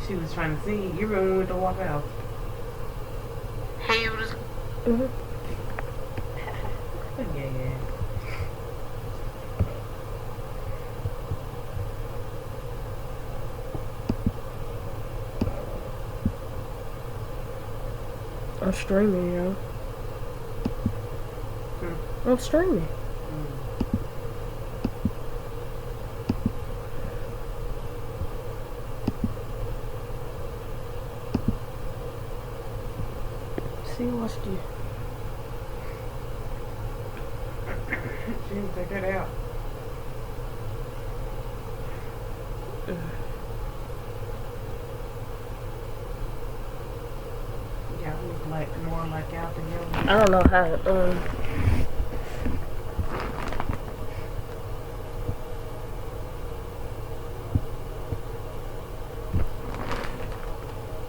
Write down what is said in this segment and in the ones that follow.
She was trying to see. You remember when we went to walk out? Hey, it was. Yeah. I'm streaming, yo. I'm streaming. See, what's the... She didn't take it out. Yeah, we look like more like out together. I don't know how,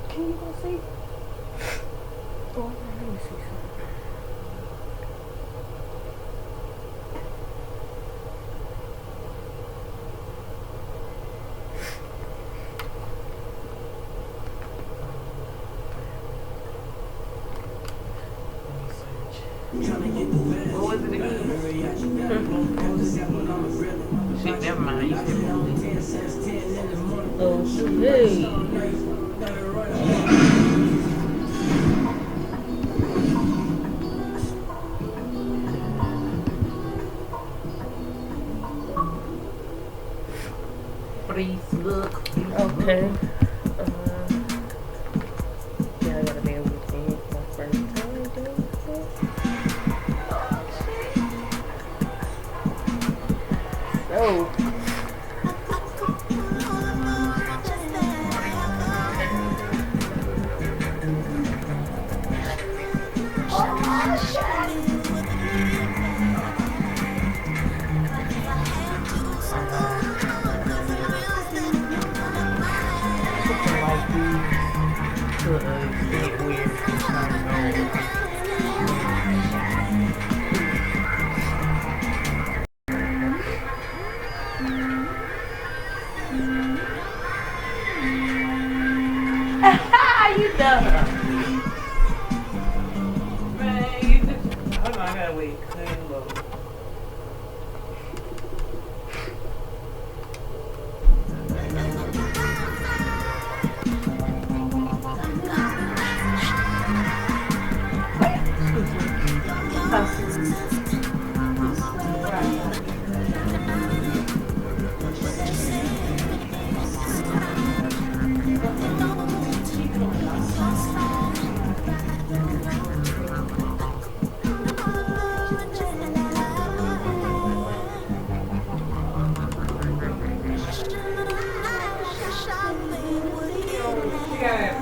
Can you go see? Oh, let me see something. What was it again? Shit, never mind. You said Oh, hey. please look. Okay. Yeah, I gotta be able to see my first time doing this. So. You dumb. Man, you just... Hold on, I gotta wait. Clean low.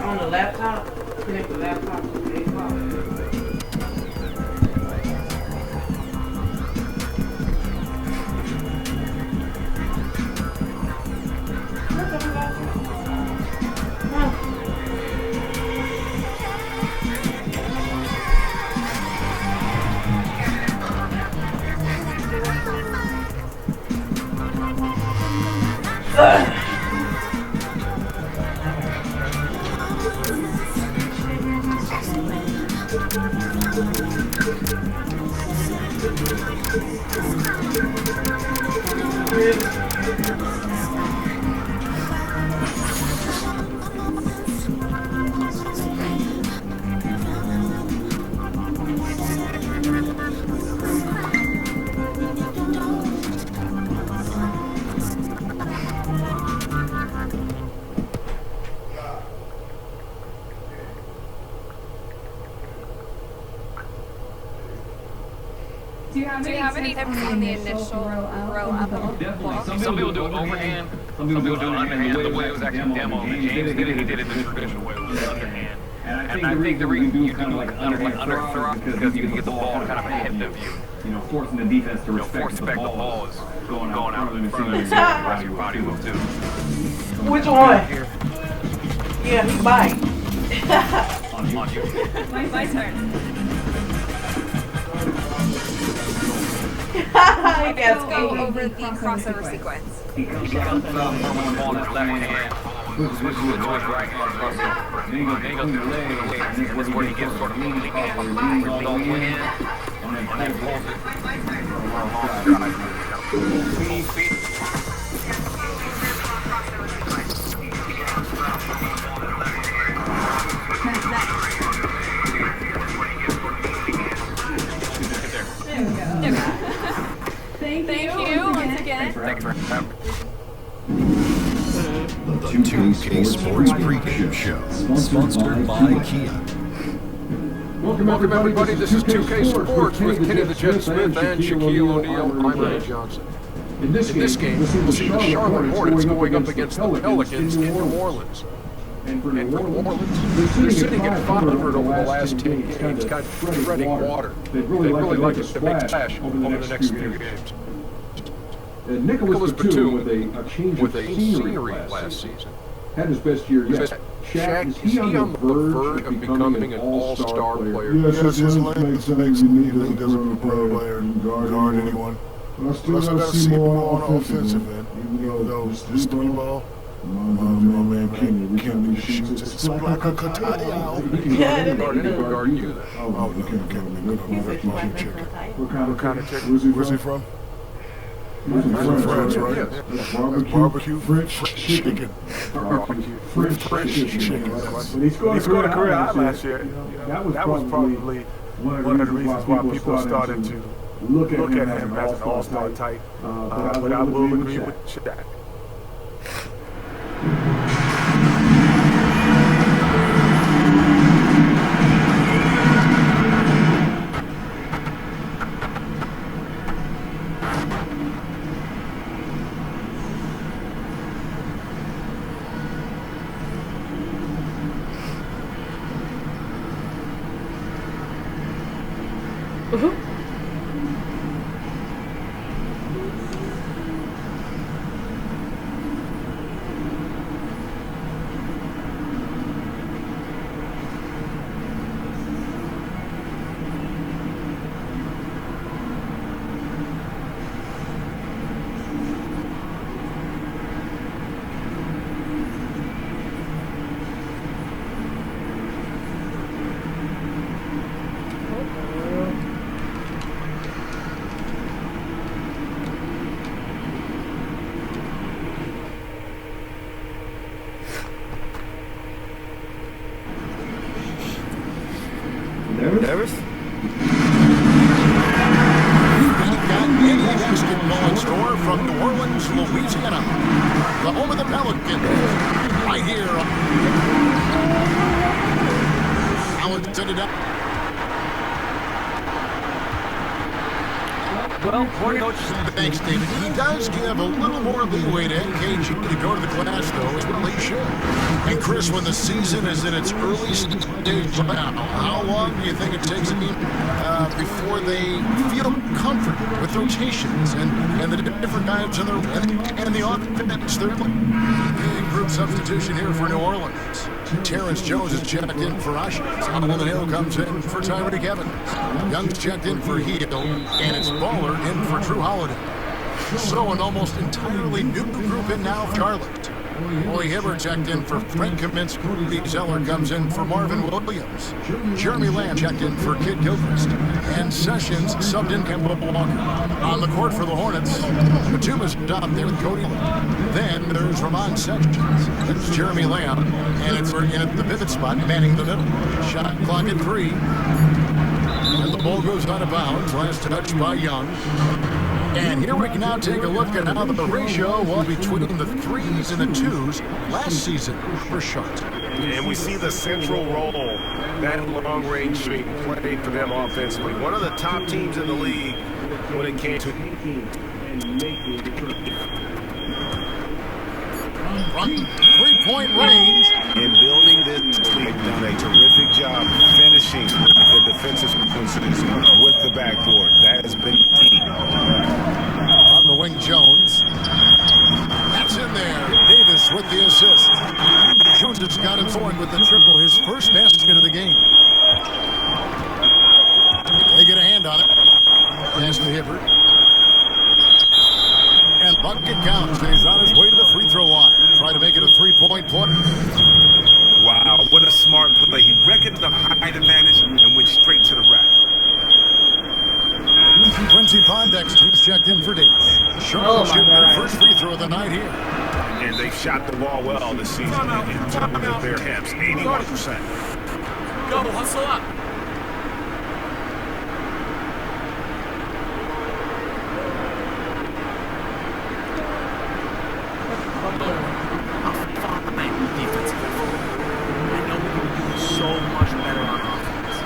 On the laptop, connect the laptop to the Xbox. Do you have any tips on the initial row up? Definitely. Some people do it overhand. Some people do it underhand. The way it was actually demoed. James did it. He did it the traditional way, which was underhand. And I think the reason you can do like under throw because you can get the ball kind of ahead of you. You know, forcing the defense to respect the ball is going out in front of your body move too. Which one? Yeah, he bite. On you. My turn. Let's go over the crossover sequence. He comes from one ball in his left hand, switch right. Then he goes to the leg, and this is where he gets sort of leaning in, leans all the way in, and then pulls it for a long shot. Full speed. Thank you once again. Thank you for having The 2K Sports Pregame Show, sponsored by Kia. Welcome everybody, this is 2K Sports with Kenny the Jet Smith and Shaquille O'Neal. I'm Ray Johnson. In this game, we'll see the Charlotte Hornets going up against the Pelicans in New Orleans. And for New Orleans, they're sitting at 500 over the last 10 games, kind of treading water. They'd really like to make a splash over the next few games. Nicholas Batum with a scenery last season. Had his best year yet. Shaq, is he on the verge of becoming an all-star player? Yes, his length makes him need a pro player and guard anyone. But I still gotta see more on offensive end. Even though this three ball, my man can't shoot. It's like a katana. Yeah, I didn't guard you then. Oh, you can't be good on that chicken. What kind of chicken? Where's he from? France, right? Yes. Barbecue French chicken. French chicken. When he scored a career high last year, that was probably one of the reasons why people started to look at him as an all-star type. But I will agree with Shaq. Nervous? Got any basketball in store from New Orleans, Louisiana, the home of the Pelicans, right here. Alex set it up. Well, Coach. Thanks, David. He does give a little more leeway to KG to go to the class, though, as well he should. And Chris, when the season is in its early stage now, how long do you think it takes a team before they feel comfort with rotations and the different guys in their and the offense? They're big group substitution here for New Orleans. Terrence Jones is checked in for Usher. Solomon Hill comes in for Tyreek Evans. Young's checked in for Hill, and it's Baller in for Drew Holiday. So an almost entirely new group in now for Charlotte. Roy Hibbert checked in for Frank Kaminsky. Rudy Zeller comes in for Marvin Williams. Jeremy Lamb checked in for Kid Gilchrist. And Sessions subbed in Kemba Walker. On the court for the Hornets, Batum is down there with Cody. Then there's Ramon Sessions. It's Jeremy Lamb. And it's in at the pivot spot, manning the middle. Shot clock at 3. And the ball goes out of bounds. Last touch by Young. And here we can now take a look at how the ratio was between the 3s and the 2s last season for Charlotte. And we see the central role that long-range shooting played for them offensively. One of the top teams in the league when it came to three-point range. in building this league. They've done a terrific job finishing the defensive sequences with the backboard. That has been key. On the wing, Jones. That's in there. Davis with the assist. Jones has got him going with the triple, his first basket of the game. They get a hand on it. Pass to Hibbert. And Bucket counts, and he's on his way to the free throw line. Try to make it a three-point play. Wow, what a smart play. He reckoned the height advantage and went straight to the rack. Quincy Pondex, he's checked in for dates. Charlotte shooting their first free throw of the night here. And they've shot the ball well this season in terms of their attempts, 81%. Go, hustle up. Defensive effort. I know we can do so much better on offense.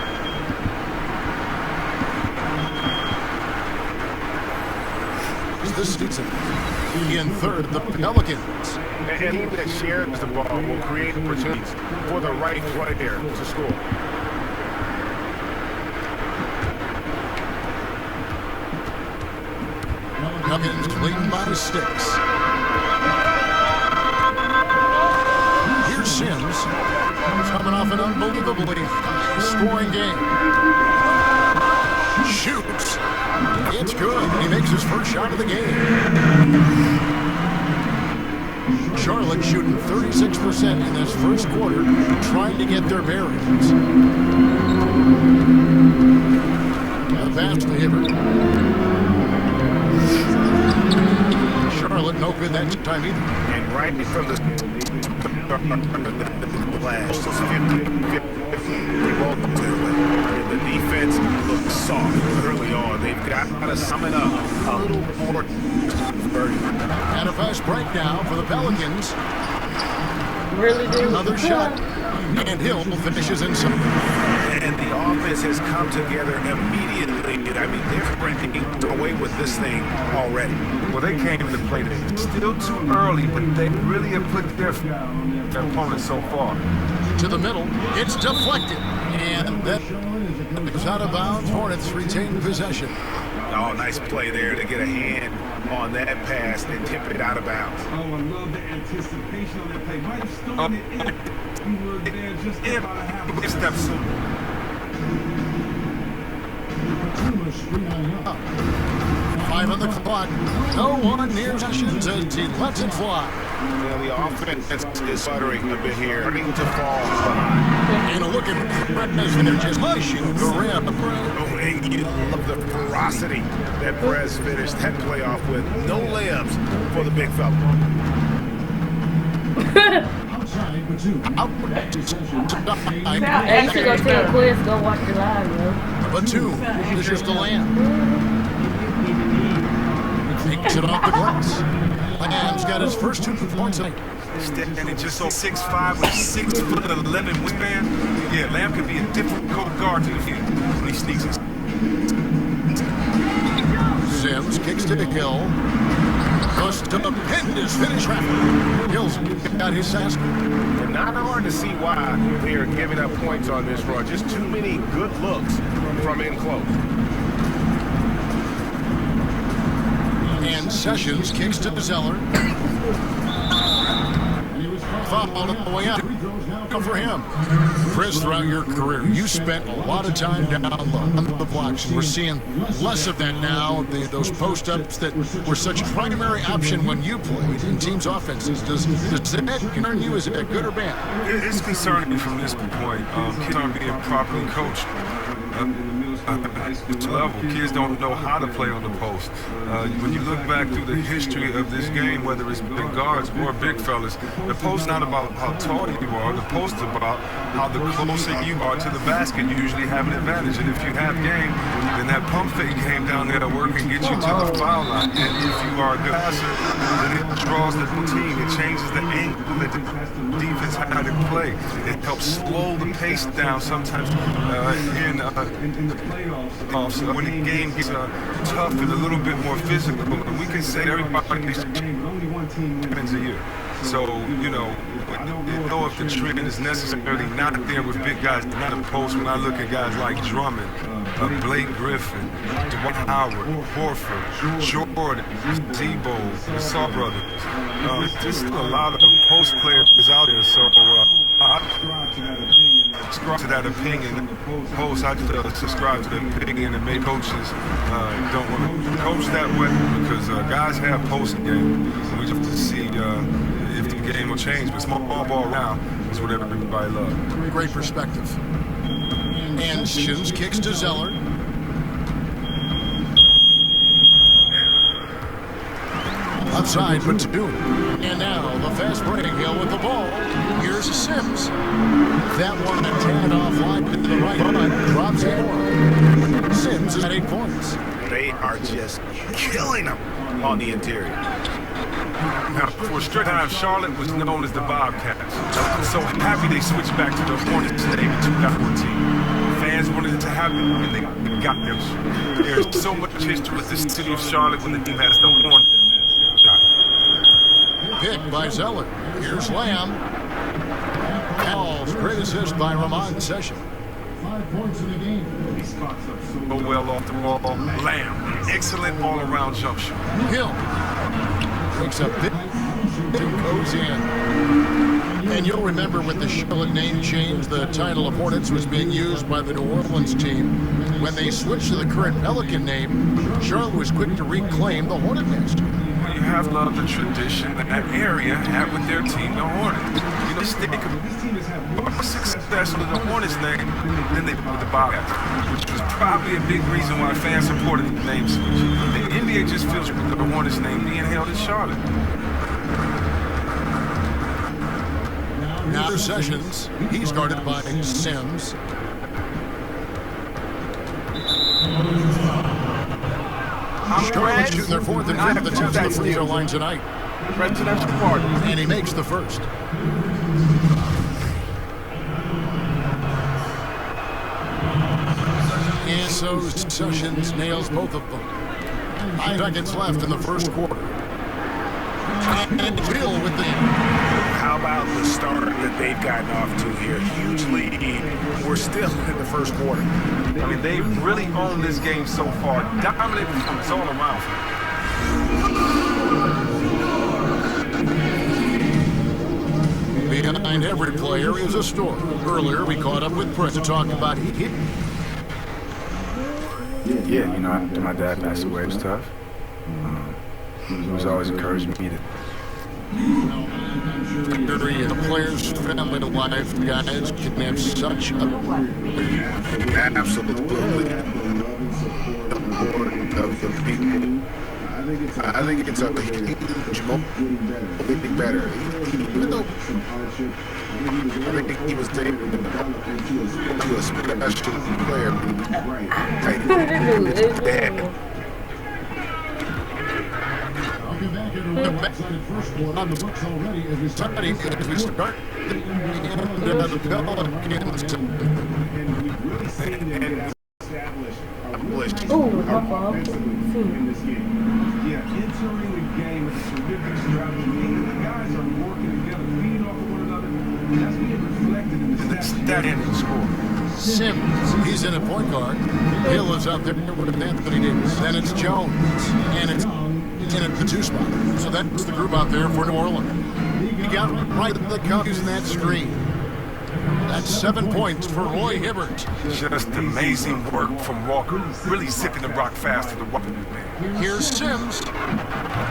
This season, in third, the Pelicans. A team that shares the ball will create opportunities for the right player to score. Pelicans leading by 6. Here's Sims, coming off an unbelievably scoring game. Shoots. It's good. He makes his first shot of the game. Charlotte shooting 36% in this first quarter, trying to get their bearings. A pass to Hibbert. Charlotte no good that time either. And right from the blast, 50-50. The defense looks soft early on. They've got to sum it up a little more. And a fast break now for the Pelicans. Really do. Another shot. And Hill finishes inside. And the offense has come together immediately. I mean, they're breaking away with this thing already. Well, they came to play today. Still too early, but they really have put their opponent so far. To the middle. It's deflected. And that is out of bounds. Hornets retain possession. Oh, nice play there to get a hand on that pass and tip it out of bounds. Oh, I love the anticipation on that play. Might have stolen it if we were there just about a half a second. 5 on the clock. No one near Sessions as he lets it fly. Well, the offense is sputtering a bit here, starting to fall behind. And a look at Perez, and they're just pushing the rim. Oh, and you love the ferocity that Perez finished that playoff with. No layups for the big fella. Actually, go tell Quiz, go watch the live, bro. Batum is the land. Takes it off the glass. Lamb's got his first 2 points tonight. Standing just so 6'5" with 6'11" wingspan. Yeah, Lamb could be a difficult guard to defeat when he sneaks in. Sims kicks to the Hill. Stupendous finish. Hill's got his sass. And not hard to see why they are giving up points on this run. Just too many good looks from in close. And Sessions kicks to Zeller. Foul on the way up for him. Chris, throughout your career, you spent a lot of time down low on the blocks, and we're seeing less of that now. Those post-ups that were such a primary option when you played in teams' offenses. Does that concern you? Is it good or bad? It's concerning from this point. Kids aren't being properly coached. This level, kids don't know how to play on the post. When you look back through the history of this game, whether it's big guards or big fellas, the post's not about how tall you are. The post's about how the closer you are to the basket, you usually have an advantage. And if you have game, then that pump fake game down there to work and get you to the foul line. And if you are a good passer, then it draws the team. It changes the angle that the defense had to play. It helps slow the pace down sometimes in the playoffs. When the game gets tough and a little bit more physical, we can say everybody's wins a year. So, you know if the trend is necessarily not there with big guys, not a post. When I look at guys like Drummond, Blake Griffin, Dwight Howard, Horford, Jordan, Tebow, the Saw brothers. There's still a lot of post players out there, so subscribe to that opinion. Post, I just subscribe to the opinion that maybe coaches don't want to coach that way because guys have post game. And we just have to see if the game will change. But small ball now is what everybody loves. Great perspective. And Shins kicks to Zeller. Outside for two. And now the fast break hill with the ball. Here's Sims. That one tad offline to the right front. Drops it. Sims is at 8 points. They are just killing them on the interior. Now, for a straight time, Charlotte was known as the Bobcats. I'm so happy they switched back to the Hornets name in 2014. Fans wanted it to happen, and they got them. There's so much history with this city of Charlotte when the team has the Hornets. Pick by Zeller. Here's Lamb. Calls. Great assist by Ramon Session. 5 points in the game. He spots up so well off the ball. Lamb. Excellent all-around jump shot. Hill. Takes a bit. Goes in. And you'll remember when the Charlotte name change, the title of Hornets was being used by the New Orleans team. When they switched to the current Pelican name, Charlotte was quick to reclaim the Hornet nest. You have loved the tradition that area had with their team, the Hornets. You know, they could more success with the Hornets name than they did with the Bobcats, which was probably a big reason why fans supported the name switch. The NBA just feels with the Hornets name being held in Charlotte. Now Sessions, he's guarded by Sims. Charlotte shooting their 4th and 5th attempts at the free throw line tonight. Presidential party. And he makes the first. And so Sessions nails both of them. 5 seconds left in the first quarter. And Bill with the... How about the start that they've gotten off to here? Huge lead. We're still in the first quarter. I mean, they really owned this game so far. Dominant performance all around. Behind every player is a story. Earlier, we caught up with Brett to talk about it. Yeah, you know, after my dad passed away, it was tough. He was always encouraging me to... The players' family life, guys, can have such a... Absolutely. Of the people. I think it's a huge moment. Getting better. Even though I think he was able to a special player. On the books already as we start the entering the game with a terrific strategy. The guys are working together, feeding off of one another, and that's being reflected in the stat score. Sims, he's in a point guard. Hill is out there with Anthony Davis. Then it's Jones, and it's in at the 2 spot. So that's the group out there for New Orleans. He got right at the count using that screen. That's 7 points for Roy Hibbert. Just amazing work from Walker. Really zipping the rock fast to the Walker. Here's Sims.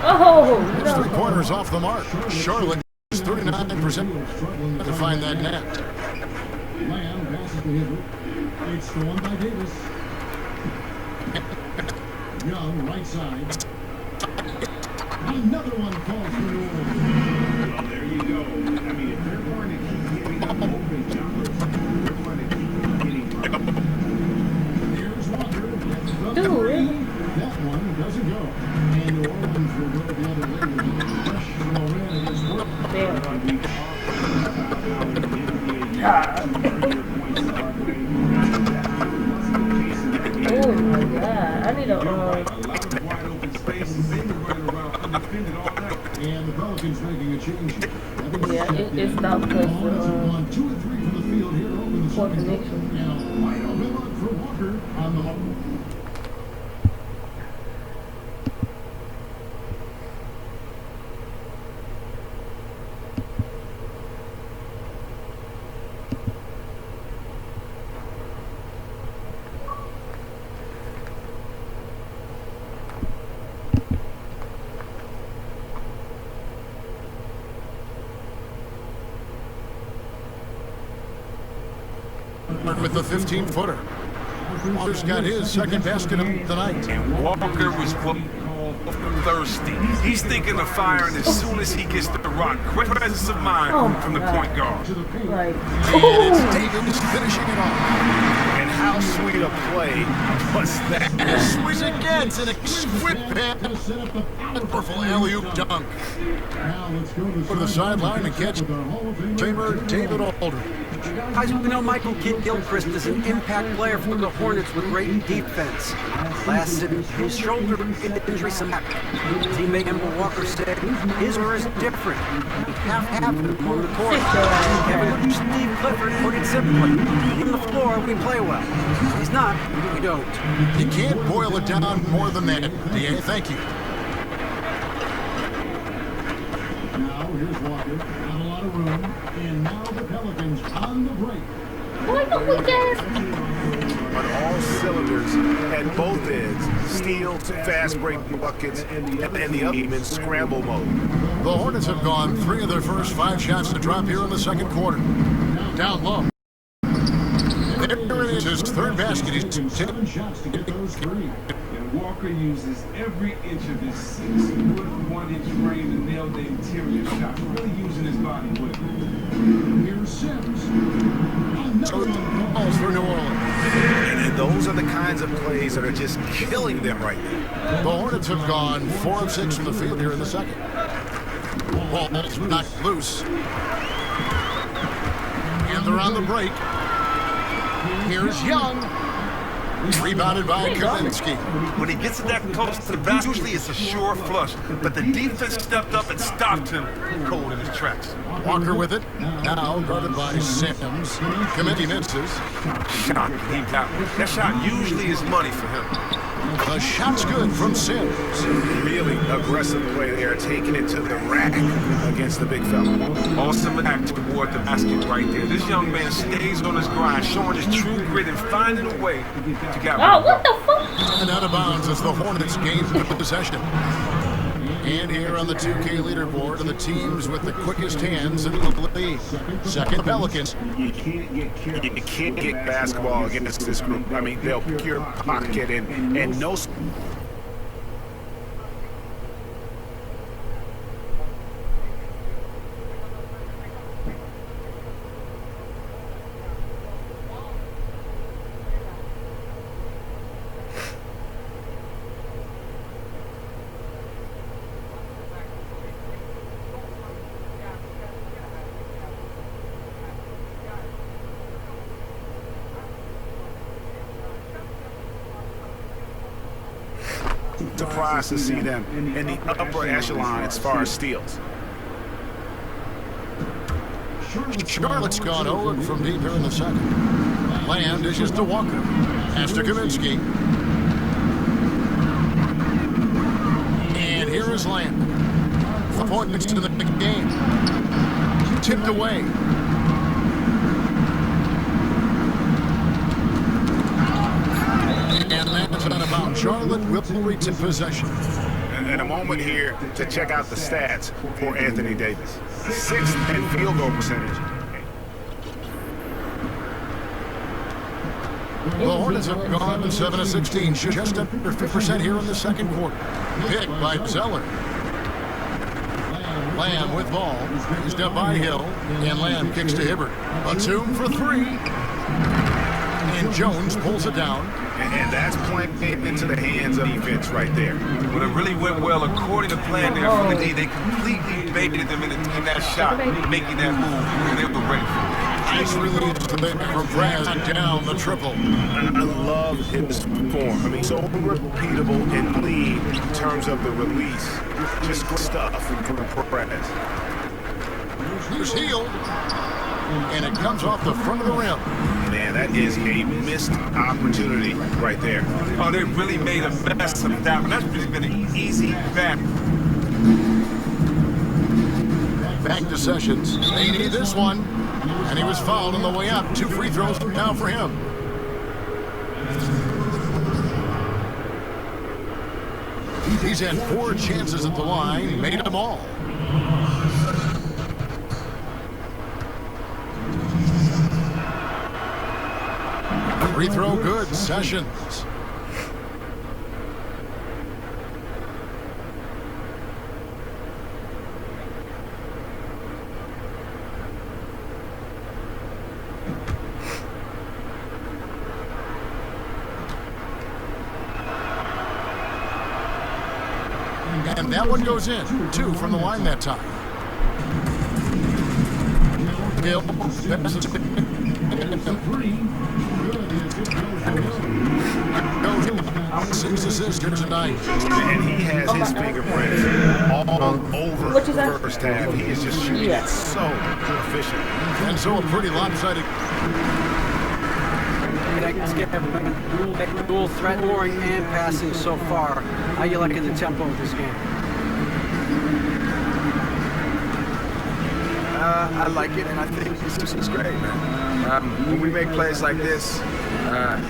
Oh, His 3-pointers off the mark. Charlotte is 39% to find that net. Lamb passes to Hibbert. It's stolen by Davis. Young, right side. Another one falls for New Orleans. Well, there you go. I mean, if they're going to keep hitting open jumpers, they're going to keep getting right. Here's Walker. That one doesn't go. And New Orleans will go the other way with a rush from Moran against Work. oh my God! I need a. A lot of wide open spaces. They were running around undefended all night. And the Pelicans making a change here. Yeah, it stopped because on 2 and 3 from the field here to open the poor second. connection. And a wide open look for Walker on the home. with the 15-footer. Walker's got his second basket of the night. And Walker was thirsty. He's thinking of firing as soon as he gets the rock. Great presence of mind from the point guard. And it's Davis finishing it off. And how sweet a play was that? As sweet as it gets, an exquisite powerful alley-oop dunk. Go to the sideline and catch Famer David Aldridge. Guys, we know Michael Gilchrist is an impact player for the Hornets with great defense. Last season, his shoulder injury snapped. Teammate Emma Walker said his is different. Half of him on the court. Kevin Steve Clifford put it simply. On the floor, we play well. He's not, we don't. You can't boil it down more than that, DA. Thank you. Now here's Walker. Not a lot of room. And now the Pelicans on the break. On all cylinders at both ends, steals, fast break buckets, and the other team in scramble mode. The Hornets have gone 3 of their first 5 shots to drop here in the second quarter. Down low. There it is, his third basket. He's 7 shots to get those 3. And Walker uses every inch of his 6-foot-1-inch frame to nail the interior shot, really using his body with it. Here's Sims. Balls for New Orleans. And those are the kinds of plays that are just killing them right now. The Hornets have gone 4 of 6 from the field here in the second. Ball's knocked loose. And they're on the break. Here's Young. Rebounded by Kaminsky. When he gets it that close to the basket, usually it's a sure flush. But the defense stepped up and stopped him cold in his tracks. Walker with it. Now guarded by Sims. Kaminsky misses. Shot. He got one. That shot usually is money for him. The shot's good from Sims. Really aggressive play there, taking it to the rack against the big fella. Awesome act toward the basket right there. This young man stays on his grind, showing his true grit and finding a way to get what the fuck? And out of bounds as the Hornets gain possession. And here on the 2K leaderboard are the teams with the quickest hands in the league. Second, Pelicans. You can't get basketball against this group. I mean, they'll pure pocket and no... Surprised to see them in the upper echelon as far as steals. Charlotte's gone 0 from deep here in the second. Land dishes to Walker. Pass to Kaminsky. And here is Land. The point to the game. Tipped away. And that's out of bounds. Charlotte will retain possession. And a moment here to check out the stats for Anthony Davis. 6th in field goal percentage. The Hornets have gone 7 of 16, just under 50% here in the second quarter. Pick by Zeller. Lamb with ball. He's up by Hill. And Lamb kicks to Hibbert. Batum for 3. And Jones pulls it down. And that's playing into the hands of defense right there. But it really went well according to plan there from the D. They completely baited them in that shot, making that move, and they were ready for it. Nice release from Brad down the triple. I love his form. I mean, so repeatable and clean in terms of the release. Just good stuff from Perez. He's healed. And it comes off the front of the rim. Man, that is a missed opportunity right there. Oh, they really made a mess of that one. That's really been an easy back. Back to Sessions. They need this one. And he was fouled on the way up. 2 free throws now for him. He's had 4 chances at the line, made them all. Free throw good, Sessions. And that one goes in. 2 from the line that time. Gill. Six assists here tonight. And he has his fingerprints all over the first half. He is just shooting it so efficient. And so a pretty lopsided. Dual threat scoring and passing so far. How you liking the tempo of this game? I like it, and I think this is great, man. When we make plays like this,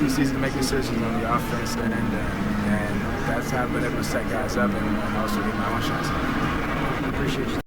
it's easy to make decisions on the offense, and that's how I've been able to set guys up and also get my own shots. Appreciate you.